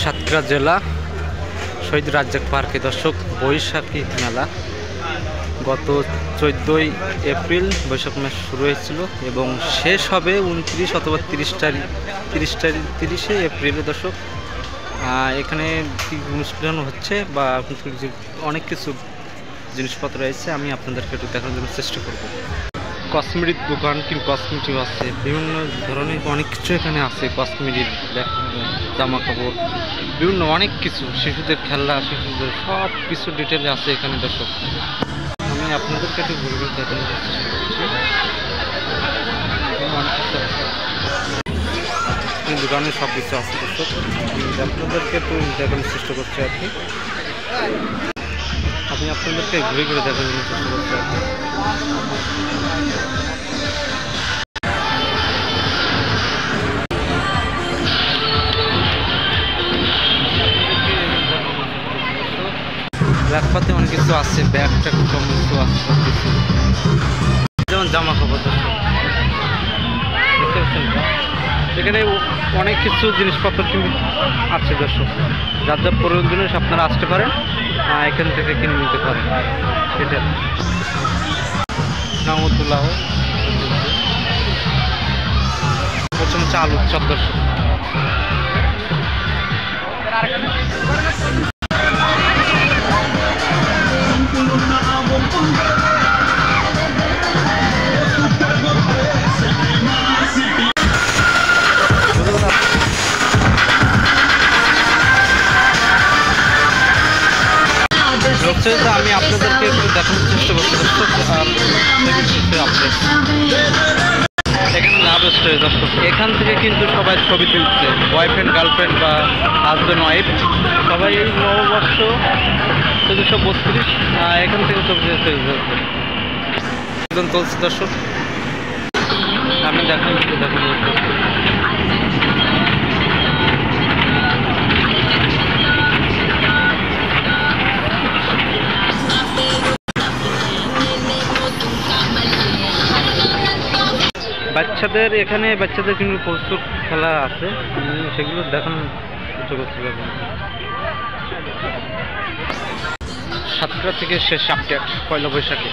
সাতক্ষীরা জেলা শহীদ রাজ্জাক পার্কে দর্শক বৈশাখী মেলা গত 14ই এপ্রিল বৈশাখ মাস শুরু হয়েছিল এবং শেষ হবে 29 অথবা 30 এপ্রিলে দর্শক। এখানে অনুষ্ঠান হচ্ছে বা অনেক কিছু জিনিসপত্র রয়েছে, আমি আপনাদেরকে একটু দেখানোর জন্য চেষ্টা করব। কসমেটিক দোকান কিন্তু কসমেটিক আছে, বিভিন্ন ধরনের অনেক কিছু এখানে আছে। কসমেটিক, জামা কাপড়, বিভিন্ন অনেক কিছু, শিশুদের খেলনা, শিশুদের সব কিছু ডিটেলে আছে এখানে দর্শক। আমি আপনাদেরকে একটু ঘুরে ঘুরে দেখানোর চেষ্টা করছি। অনেক কিছু আছে দোকানে, সব কিছু আছে দর্শক। আপনাদেরকে একটু দেখানোর চেষ্টা করছি আর কি। আমি আপনাদেরকে ঘুরে ঘুরে দেখানোর জন্য চেষ্টা করছি আর কি। ব্যাগপাতে অনেক কিছু আছে, ব্যাগ ট্যাগ সমস্ত আছে সব কিছু, যেমন জামা কাপড় দর্শক। এখানে অনেক কিছু জিনিসপত্র কিন্তু আছে দর্শক, যার যা প্রয়োজনীয় আপনারা আসতে পারেন, এখান থেকে কিনে নিতে পারেন। এটা নামতুল্লাহ প্রথম চাল উৎসব দর্শক। আমি আপনাদেরকে একটু দেখানোর চেষ্টা করছি দর্শক। এখানে লাভ স্টোরি দর্শক, এখান থেকে কিন্তু সবাই ছবি তুলছে, বয়ফ্রেন্ড গার্লফ্রেন্ড বা হাজব্যান্ড ওয়াইফ সবাই এই নববর্ষ 1432 এখান থেকে ছবি তুলছে দর্শক। আমি দেখাবো। বাচ্চাদের এখানে বাচ্চাদের কিন্তু প্রচুর খেলা আছে, সেগুলো দেখানোর চেষ্টা করছি। সাতক্ষীরা থেকে শেষ আপডেট পয়লা বৈশাখে।